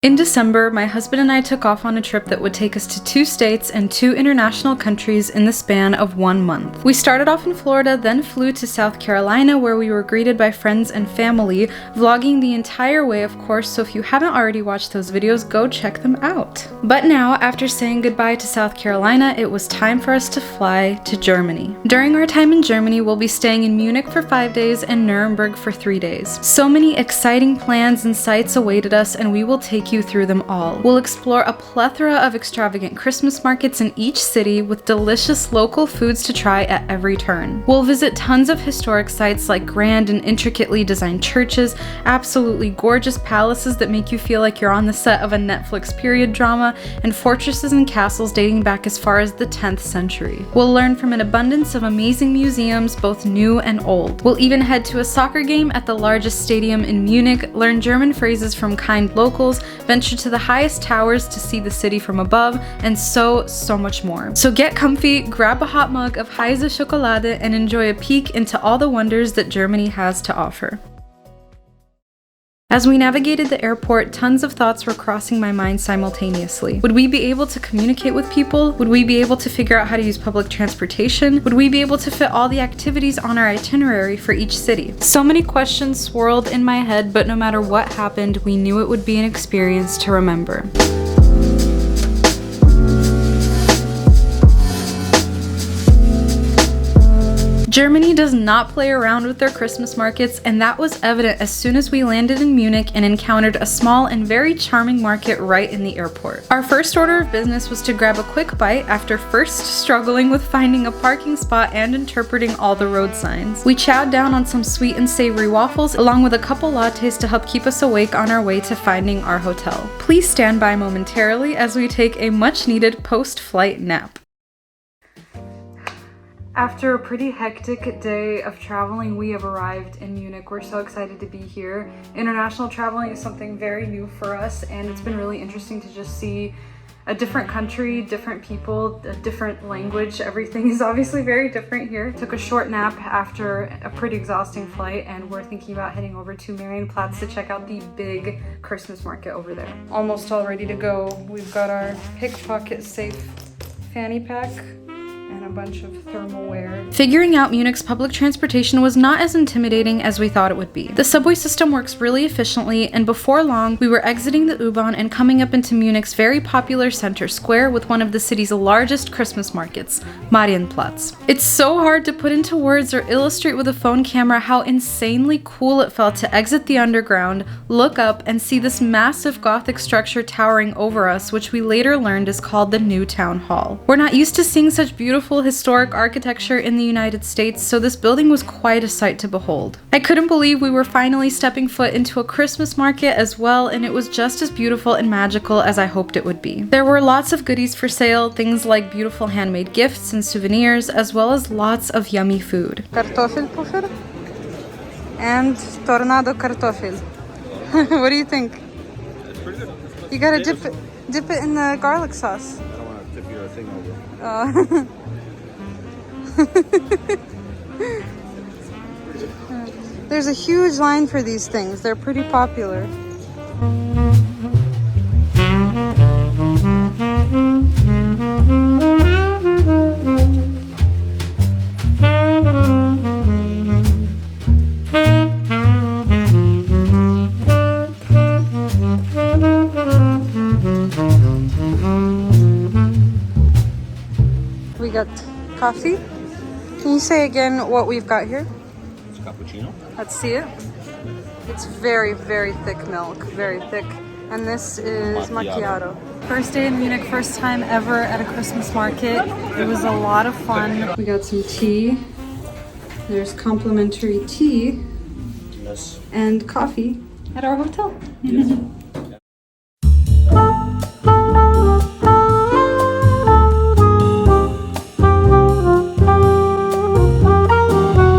In December, my husband and I took off on a trip that would take us to 2 states and 2 international countries in the span of 1 month. We started off in Florida, then flew to South Carolina, where we were greeted by friends and family, vlogging the entire way, of course, so if you haven't already watched those videos, go check them out. But now, after saying goodbye to South Carolina, it was time for us to fly to Germany. During our time in Germany, we'll be staying in Munich for 5 days and Nuremberg for 3 days. So many exciting plans and sights awaited us, and we will take you through them all. We'll explore a plethora of extravagant Christmas markets in each city with delicious local foods to try at every turn. We'll visit tons of historic sites like grand and intricately designed churches, absolutely gorgeous palaces that make you feel like you're on the set of a Netflix period drama, and fortresses and castles dating back as far as the 10th century. We'll learn from an abundance of amazing museums, both new and old. We'll even head to a soccer game at the largest stadium in Munich, learn German phrases from kind locals, venture to the highest towers to see the city from above, and so much more. So get comfy, grab a hot mug of heiße Schokolade, and enjoy a peek into all the wonders that Germany has to offer. As we navigated the airport, tons of thoughts were crossing my mind simultaneously. Would we be able to communicate with people? Would we be able to figure out how to use public transportation? Would we be able to fit all the activities on our itinerary for each city? So many questions swirled in my head, but no matter what happened, we knew it would be an experience to remember. Germany does not play around with their Christmas markets, and that was evident as soon as we landed in Munich and encountered a small and very charming market right in the airport. Our first order of business was to grab a quick bite after first struggling with finding a parking spot and interpreting all the road signs. We chowed down on some sweet and savory waffles along with a couple lattes to help keep us awake on our way to finding our hotel. Please stand by momentarily as we take a much needed post-flight nap. After a pretty hectic day of traveling, we have arrived in Munich. We're so excited to be here. International traveling is something very new for us, and it's been really interesting to just see a different country, different people, a different language. Everything is obviously very different here. Took a short nap after a pretty exhausting flight, and we're thinking about heading over to Marienplatz to check out the big Christmas market over there. Almost all ready to go. We've got our pickpocket safe fanny pack and a bunch of thermal wear. Figuring out Munich's public transportation was not as intimidating as we thought it would be. The subway system works really efficiently, and before long, we were exiting the U-Bahn and coming up into Munich's very popular center square with one of the city's largest Christmas markets, Marienplatz. It's so hard to put into words or illustrate with a phone camera how insanely cool it felt to exit the underground, look up, and see this massive Gothic structure towering over us, which we later learned is called the New Town Hall. We're not used to seeing such beautiful historic architecture in the United States, so this building was quite a sight to behold. I couldn't believe we were finally stepping foot into a Christmas market as well, and it was just as beautiful and magical as I hoped it would be. There were lots of goodies for sale, things like beautiful handmade gifts and souvenirs, as well as lots of yummy food. Kartoffelpuffer and tornado kartoffel. What do you think? It's pretty good. You gotta dip it in the garlic sauce. I don't want to tip your thing over. There's a huge line for these things. They're pretty popular. We got coffee. Can you say again what we've got here? It's cappuccino. Let's see it. It's very, very thick milk, very thick. And this is macchiato. First day in Munich, first time ever at a Christmas market. It was a lot of fun. We got some tea. There's complimentary tea and coffee at our hotel. Yes.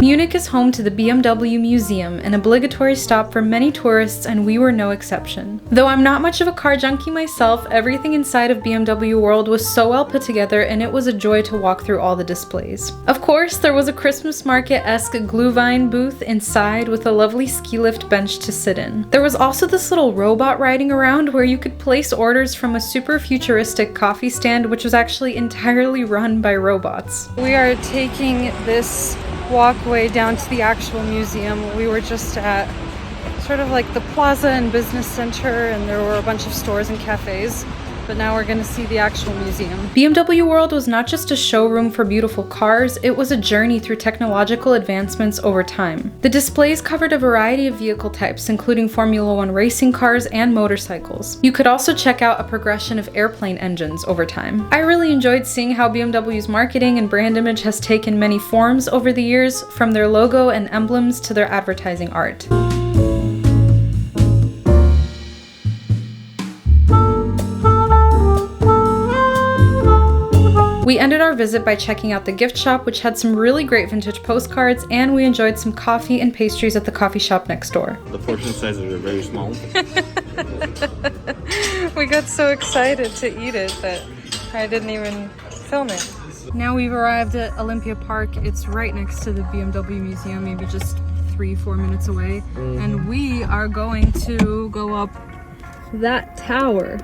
Munich us home to the BMW Museum, an obligatory stop for many tourists, and we were no exception. Though I'm not much of a car junkie myself, everything inside of BMW World was so well put together and it was a joy to walk through all the displays. Of course, there was a Christmas market-esque Glühwein booth inside with a lovely ski lift bench to sit in. There was also this little robot riding around where you could place orders from a super futuristic coffee stand, which was actually entirely run by robots. We are taking this walkway down to the actual museum. We were just at sort of like the plaza and business center, and there were a bunch of stores and cafes. But now we're gonna see the actual museum. BMW World was not just a showroom for beautiful cars, it was a journey through technological advancements over time. The displays covered a variety of vehicle types, including Formula One racing cars and motorcycles. You could also check out a progression of airplane engines over time. I really enjoyed seeing how BMW's marketing and brand image has taken many forms over the years, from their logo and emblems to their advertising art. We ended our visit by checking out the gift shop, which had some really great vintage postcards, and we enjoyed some coffee and pastries at the coffee shop next door. The portion sizes are very small. We got so excited to eat it that I didn't even film it. Now we've arrived at Olympia Park. It's right next to the BMW Museum, maybe just 3-4 minutes away. And we are going to go up that tower.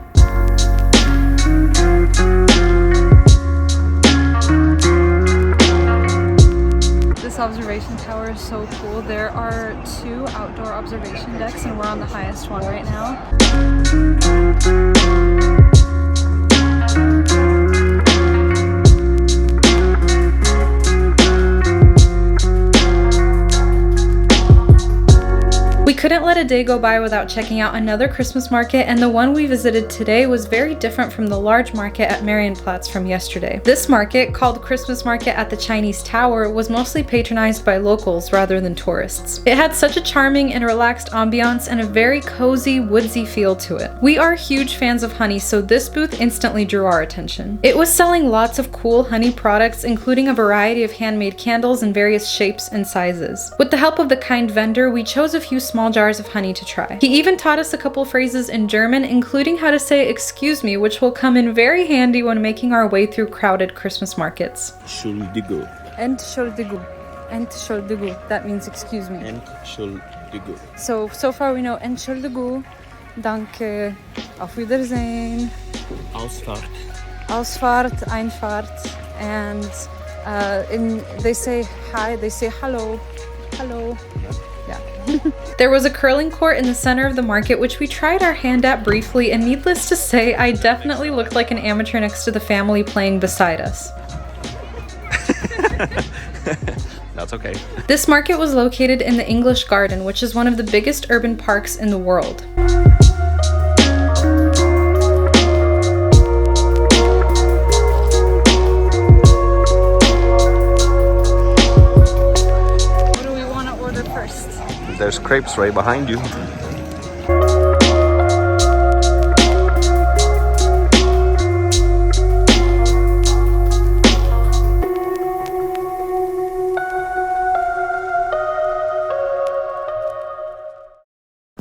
This observation tower is so cool. There are 2 outdoor observation decks and we're on the highest one right now. We couldn't let a day go by without checking out another Christmas market, and the one we visited today was very different from the large market at Marienplatz from yesterday. This market, called Christmas Market at the Chinese Tower, was mostly patronized by locals rather than tourists. It had such a charming and relaxed ambiance and a very cozy, woodsy feel to it. We are huge fans of honey, so this booth instantly drew our attention. It was selling lots of cool honey products, including a variety of handmade candles in various shapes and sizes. With the help of the kind vendor, we chose a few small jars of honey to try. He even taught us a couple phrases in German, including how to say "excuse me," which will come in very handy when making our way through crowded Christmas markets. Entschuldigung. Entschuldigung. Entschuldigung. That means excuse me. Entschuldigung. So far we know Entschuldigung, Danke, Auf Wiedersehen, Ausfahrt. Ausfahrt, Einfahrt, and they say hi, they say hello, hello. Yeah. There was a curling court in the center of the market, which we tried our hand at briefly, and needless to say, I definitely looked like an amateur next to the family playing beside us. That's okay. This market was located in the English Garden, which is one of the biggest urban parks in the world. There's crepes right behind you.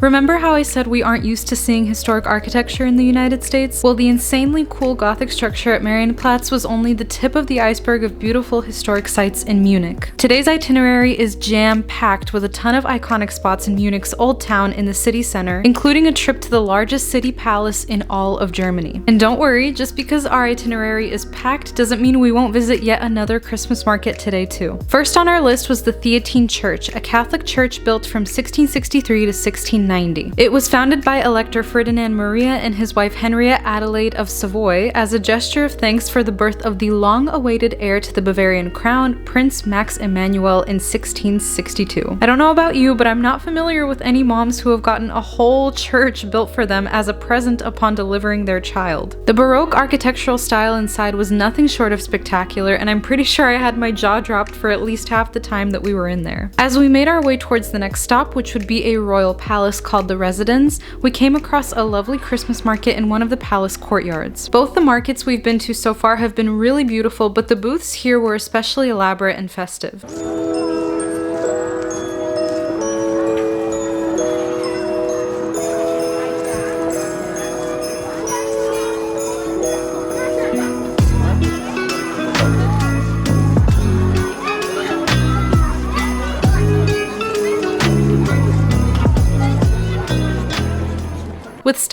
Remember how I said we aren't used to seeing historic architecture in the United States? Well, the insanely cool Gothic structure at Marienplatz was only the tip of the iceberg of beautiful historic sites in Munich. Today's itinerary is jam-packed with a ton of iconic spots in Munich's Old Town in the city center, including a trip to the largest city palace in all of Germany. And don't worry, just because our itinerary is packed doesn't mean we won't visit yet another Christmas market today too. First on our list was the Theatine Church, a Catholic church built from 1663 to 1690. It was founded by Elector Ferdinand Maria and his wife Henriette Adelaide of Savoy as a gesture of thanks for the birth of the long-awaited heir to the Bavarian crown, Prince Max Emanuel, in 1662. I don't know about you, but I'm not familiar with any moms who have gotten a whole church built for them as a present upon delivering their child. The Baroque architectural style inside was nothing short of spectacular, and I'm pretty sure I had my jaw dropped for at least half the time that we were in there. As we made our way towards the next stop, which would be a royal palace called the Residence, we came across a lovely Christmas market in one of the palace courtyards. Both the markets we've been to so far have been really beautiful, but the booths here were especially elaborate and festive.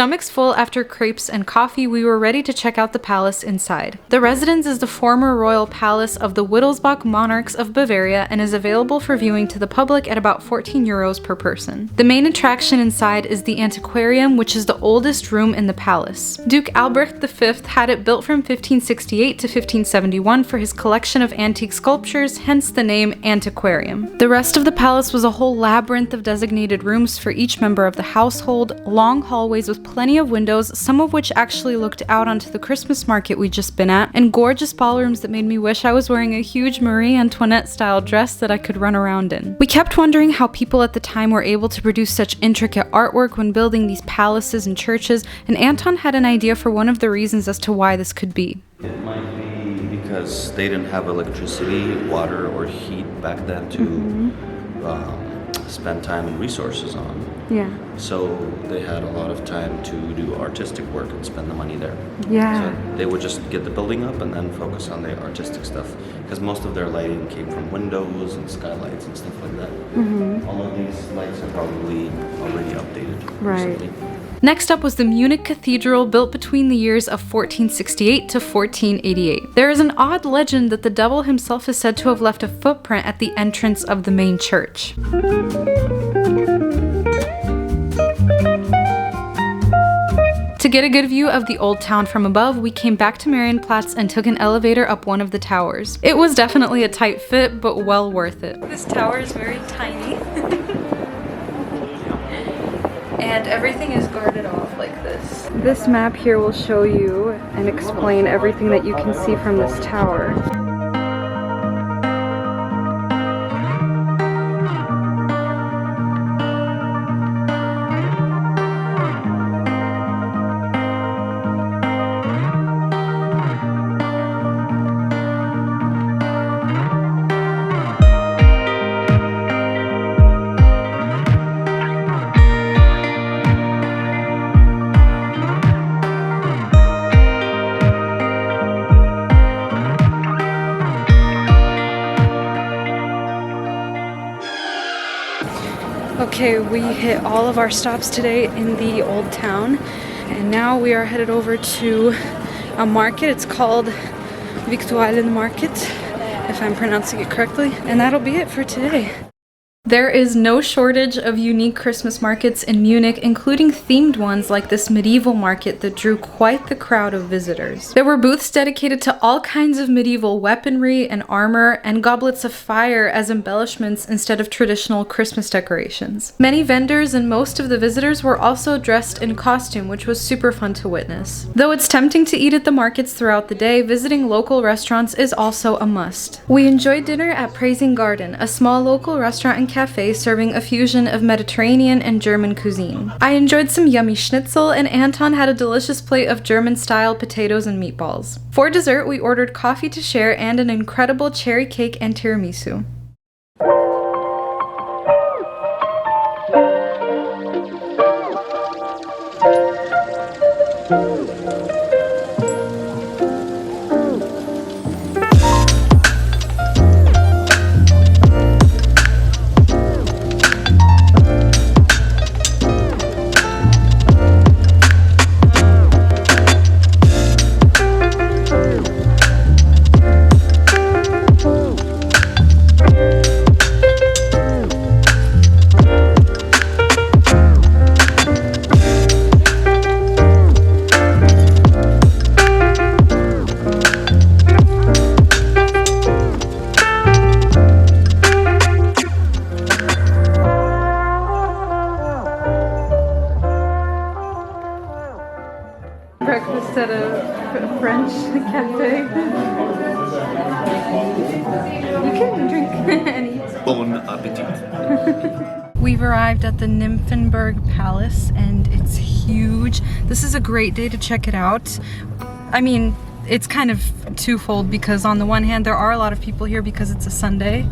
stomachs full after crepes and coffee, we were ready to check out the palace inside. The residence is the former royal palace of the Wittelsbach monarchs of Bavaria and is available for viewing to the public at about 14 euros per person. The main attraction inside is the antiquarium, which is the oldest room in the palace. Duke Albrecht V had it built from 1568 to 1571 for his collection of antique sculptures, hence the name antiquarium. The rest of the palace was a whole labyrinth of designated rooms for each member of the household, long hallways with plenty of windows, some of which actually looked out onto the Christmas market we'd just been at, and gorgeous ballrooms that made me wish I was wearing a huge Marie Antoinette-style dress that I could run around in. We kept wondering how people at the time were able to produce such intricate artwork when building these palaces and churches, and Anton had an idea for one of the reasons as to why this could be. It might be because they didn't have electricity, water, or heat back then to spend time and resources on. Yeah. So they had a lot of time to do artistic work and spend the money there. Yeah. So they would just get the building up and then focus on the artistic stuff, because most of their lighting came from windows and skylights and stuff like that. All of these lights are probably already updated recently. Next up was the Munich Cathedral, built between the years of 1468 to 1488. There is an odd legend that the devil himself is said to have left a footprint at the entrance of the main church. To get a good view of the old town from above, we came back to Marienplatz and took an elevator up one of the towers. It was definitely a tight fit, but well worth it. This tower is very tiny. And everything is guarded off like this. This map here will show you and explain everything that you can see from this tower. Okay, we hit all of our stops today in the old town, and now we are headed over to a market. It's called WWII Market, if I'm pronouncing it correctly, and that'll be it for today. There is no shortage of unique Christmas markets in Munich, including themed ones like this medieval market that drew quite the crowd of visitors. There were booths dedicated to all kinds of medieval weaponry and armor, and goblets of fire as embellishments instead of traditional Christmas decorations. Many vendors and most of the visitors were also dressed in costume, which was super fun to witness. Though it's tempting to eat at the markets throughout the day, visiting local restaurants is also a must. We enjoyed dinner at Praising Garden, a small local restaurant and cafe serving a fusion of Mediterranean and German cuisine. I enjoyed some yummy schnitzel, and Anton had a delicious plate of German-style potatoes and meatballs. For dessert, we ordered coffee to share and an incredible cherry cake and tiramisu. Breakfast at a French cafe. You can drink and eat. Bon appetit. We've arrived at the Nymphenburg Palace and it's huge. This is a great day to check it out. I mean, it's kind of twofold because on the one hand there are a lot of people here because it's a Sunday,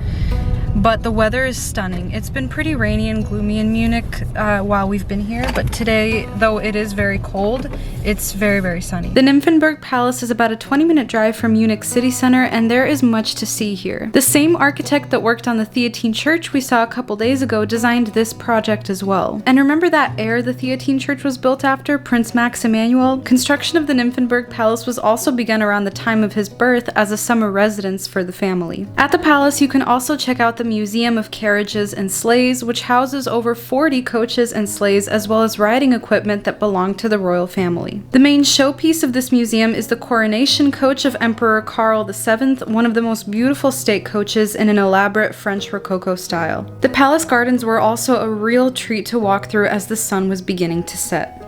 but the weather is stunning. It's been pretty rainy and gloomy in Munich while we've been here, but today, though it is very cold, it's very, very sunny. The Nymphenburg Palace is about a 20-minute drive from Munich city center, and there is much to see here. The same architect that worked on the Theatine Church we saw a couple days ago designed this project as well. And remember that heir the Theatine Church was built after, Prince Max Emanuel? Construction of the Nymphenburg Palace was also begun around the time of his birth as a summer residence for the family. At the palace, you can also check out the Museum of Carriages and Sleighs, which houses over 40 coaches and sleighs as well as riding equipment that belonged to the royal family. The main showpiece of this museum is the coronation coach of Emperor Karl VII, one of the most beautiful state coaches in an elaborate French Rococo style. The palace gardens were also a real treat to walk through as the sun was beginning to set.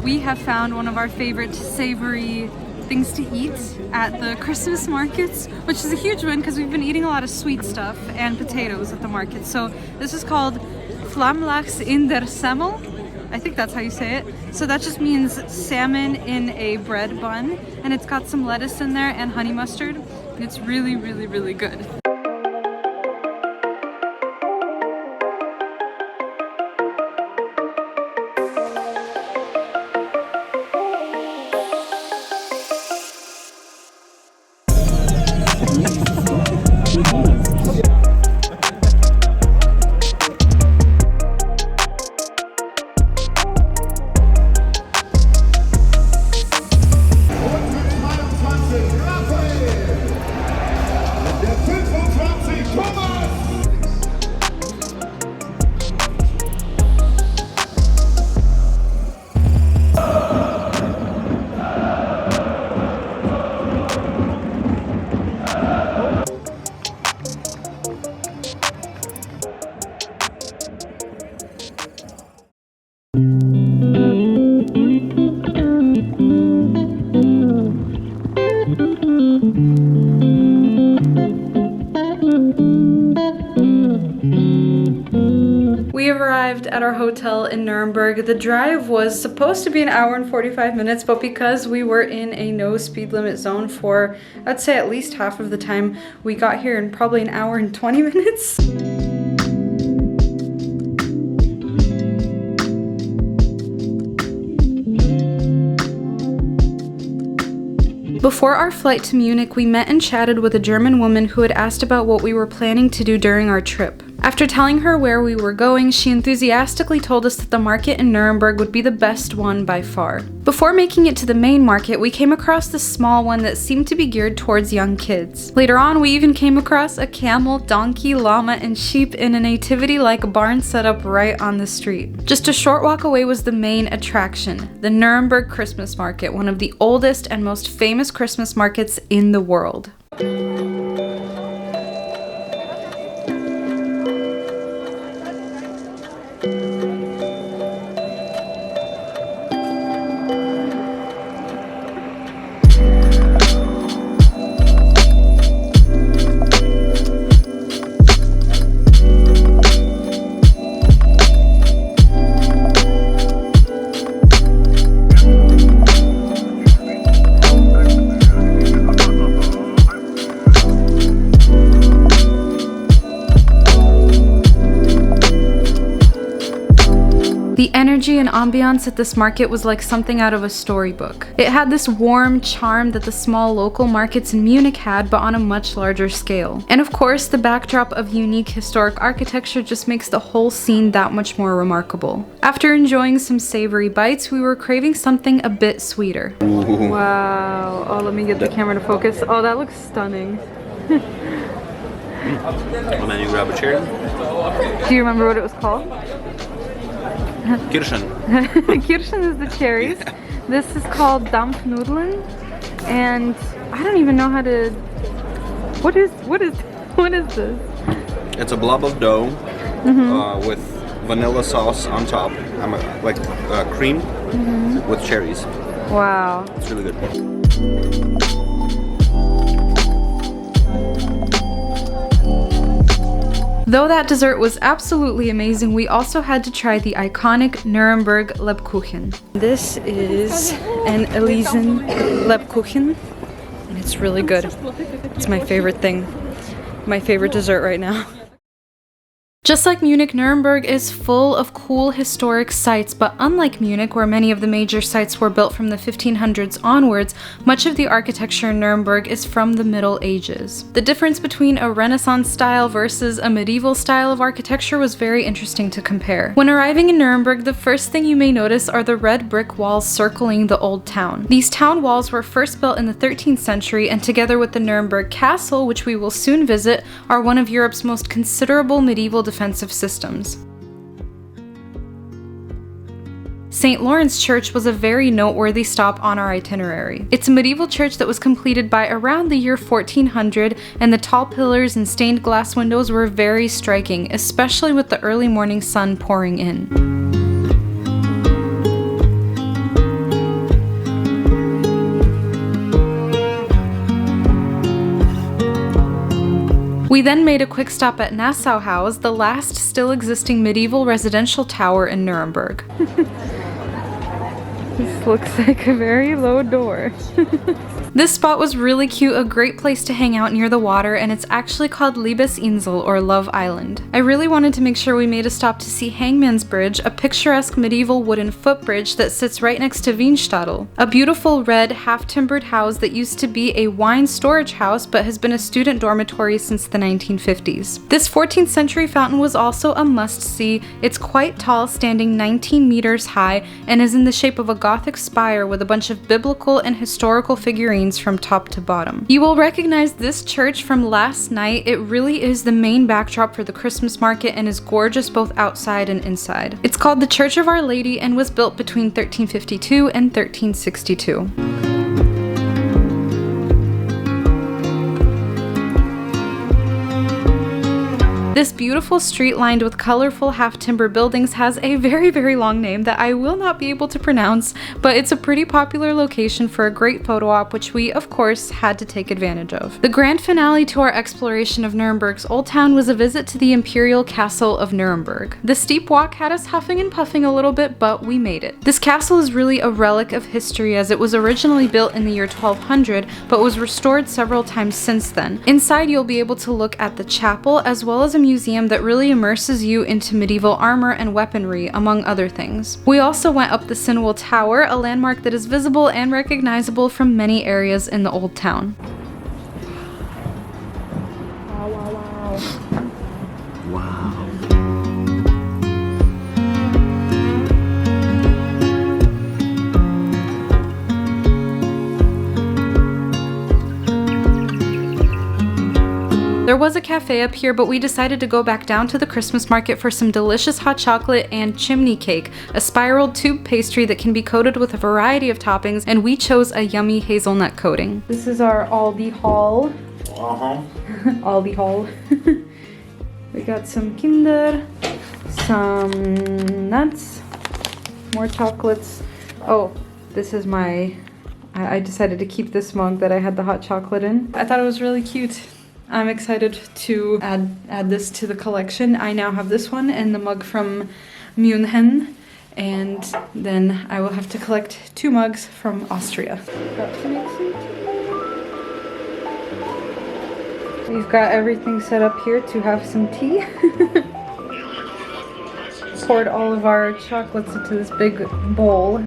We have found one of our favorite savory things to eat at the Christmas markets, which is a huge win because we've been eating a lot of sweet stuff and potatoes at the market. So this is called Flammlachs in der Semmel. I think that's how you say it. So that just means salmon in a bread bun, and it's got some lettuce in there and honey mustard, and it's really, really, really good. We have arrived at our hotel in Nuremberg. The drive was supposed to be an hour and 45 minutes, but because we were in a no speed limit zone for, I'd say at least half of the time, we got here in probably an hour and 20 minutes. Before our flight to Munich, we met and chatted with a German woman who had asked about what we were planning to do during our trip. After telling her where we were going, she enthusiastically told us that the market in Nuremberg would be the best one by far. Before making it to the main market, we came across this small one that seemed to be geared towards young kids. Later on, we even came across a camel, donkey, llama, and sheep in a nativity-like barn set up right on the street. Just a short walk away was the main attraction, the Nuremberg Christmas market, one of the oldest and most famous Christmas markets in the world. The energy and ambiance at this market was like something out of a storybook. It had this warm charm that the small local markets in Munich had, but on a much larger scale. And of course, the backdrop of unique historic architecture just makes the whole scene that much more remarkable. After enjoying some savory bites, we were craving something a bit sweeter. Ooh. Wow. Oh, let me get the camera to focus. Oh, that looks stunning. And then you grab a cherry. Do you remember what it was called? Kirschen. Kirschen is the cherries. Yeah. This is called Dampfnudeln, and I don't even know how to. What is this? It's a blob of dough with vanilla sauce on top. Like cream with cherries. Wow. It's really good. Though that dessert was absolutely amazing, we also had to try the iconic Nuremberg Lebkuchen. This is an Elysian Lebkuchen, and it's really good. It's my favorite thing, my favorite dessert right now. Just like Munich, Nuremberg is full of cool historic sites, but unlike Munich, where many of the major sites were built from the 1500s onwards, much of the architecture in Nuremberg is from the Middle Ages. The difference between a Renaissance style versus a medieval style of architecture was very interesting to compare. When arriving in Nuremberg, the first thing you may notice are the red brick walls circling the old town. These town walls were first built in the 13th century, and together with the Nuremberg Castle, which we will soon visit, are one of Europe's most considerable medieval defensive systems. St. Lawrence Church was a very noteworthy stop on our itinerary. It's a medieval church that was completed by around the year 1400, and the tall pillars and stained glass windows were very striking, especially with the early morning sun pouring in. We then made a quick stop at Nassau House, the last still existing medieval residential tower in Nuremberg. This looks like a very low door. This spot was really cute, a great place to hang out near the water, and it's actually called Liebesinsel, or Love Island. I really wanted to make sure we made a stop to see Hangman's Bridge, a picturesque medieval wooden footbridge that sits right next to Wienstadel, a beautiful red, half-timbered house that used to be a wine storage house but has been a student dormitory since the 1950s. This 14th century fountain was also a must-see. It's quite tall, standing 19 meters high, and is in the shape of a Gothic spire with a bunch of biblical and historical figurines from top to bottom. You will recognize this church from last night. It really is the main backdrop for the Christmas market and is gorgeous both outside and inside. It's called the Church of Our Lady and was built between 1352 and 1362. This beautiful street lined with colorful half-timber buildings has a very, very long name that I will not be able to pronounce, but it's a pretty popular location for a great photo op, which we, of course, had to take advantage of. The grand finale to our exploration of Nuremberg's Old Town was a visit to the Imperial Castle of Nuremberg. The steep walk had us huffing and puffing a little bit, but we made it. This castle is really a relic of history, as it was originally built in the year 1200, but was restored several times since then. Inside, you'll be able to look at the chapel, as well as a museum that really immerses you into medieval armor and weaponry, among other things. We also went up the Sinwell Tower, a landmark that is visible and recognizable from many areas in the old town. Wow. There was a cafe up here, but we decided to go back down to the Christmas market for some delicious hot chocolate and chimney cake, a spiraled tube pastry that can be coated with a variety of toppings, and we chose a yummy hazelnut coating. This is our Aldi haul. Aldi haul. We got some Kinder, some nuts, more chocolates. Oh, this is I decided to keep this mug that I had the hot chocolate in. I thought it was really cute. I'm excited to add this to the collection. I now have this one and the mug from Munich, and then I will have to collect 2 mugs from Austria. We've got everything set up here to have some tea. Poured all of our chocolates into this big bowl.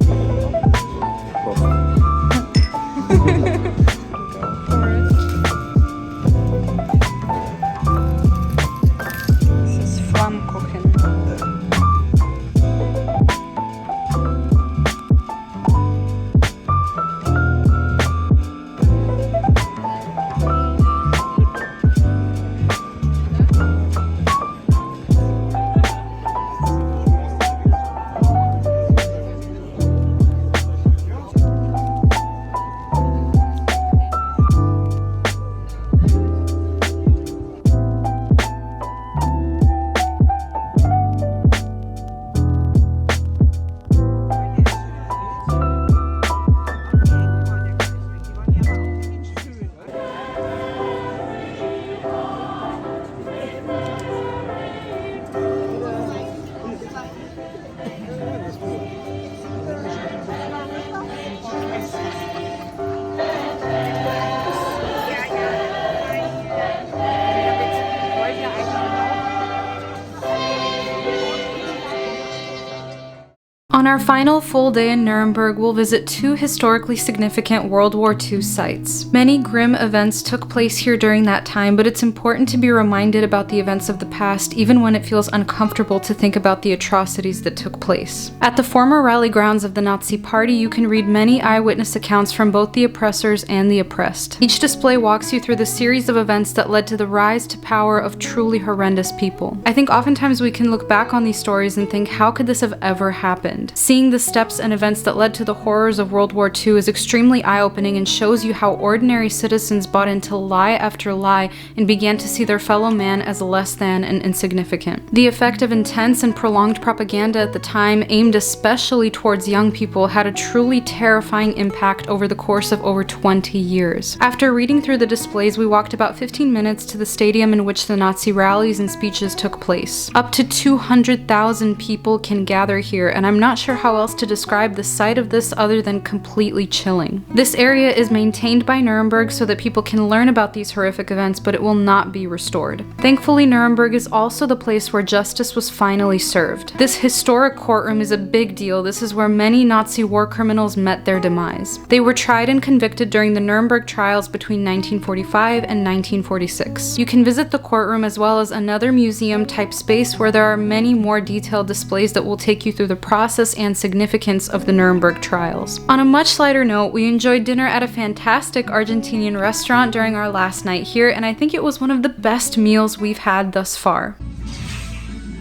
On our final full day in Nuremberg, we'll visit 2 historically significant World War II sites. Many grim events took place here during that time, but it's important to be reminded about the events of the past, even when it feels uncomfortable to think about the atrocities that took place. At the former rally grounds of the Nazi Party, you can read many eyewitness accounts from both the oppressors and the oppressed. Each display walks you through the series of events that led to the rise to power of truly horrendous people. I think oftentimes we can look back on these stories and think, how could this have ever happened? Seeing the steps and events that led to the horrors of World War II is extremely eye-opening and shows you how ordinary citizens bought into lie after lie and began to see their fellow man as less than and insignificant. The effect of intense and prolonged propaganda at the time, aimed especially towards young people, had a truly terrifying impact over the course of over 20 years. After reading through the displays, we walked about 15 minutes to the stadium in which the Nazi rallies and speeches took place. Up to 200,000 people can gather here, and I'm not sure how else to describe the sight of this other than completely chilling. This area is maintained by Nuremberg so that people can learn about these horrific events, but it will not be restored. Thankfully, Nuremberg is also the place where justice was finally served. This historic courtroom is a big deal. This is where many Nazi war criminals met their demise. They were tried and convicted during the Nuremberg trials between 1945 and 1946. You can visit the courtroom as well as another museum-type space where there are many more detailed displays that will take you through the process and significance of the Nuremberg trials. On a much lighter note, we enjoyed dinner at a fantastic Argentinian restaurant during our last night here, and I think it was one of the best meals we've had thus far.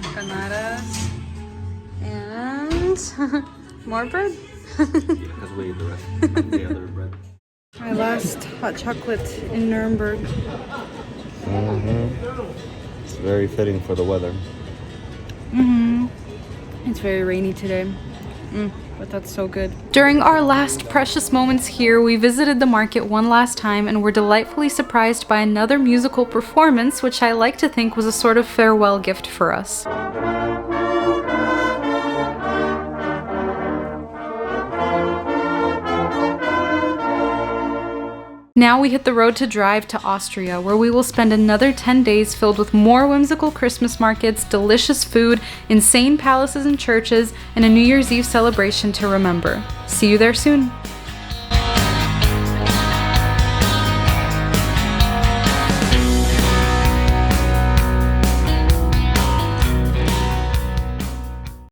Empanadas and more bread. Because we ate the rest, the other bread. My last hot chocolate in Nuremberg. It's very fitting for the weather. It's very rainy today. But that's so good. During our last precious moments here, we visited the market one last time and were delightfully surprised by another musical performance, which I like to think was a sort of farewell gift for us. Now we hit the road to drive to Austria, where we will spend another 10 days filled with more whimsical Christmas markets, delicious food, insane palaces and churches, and a New Year's Eve celebration to remember. See you there soon!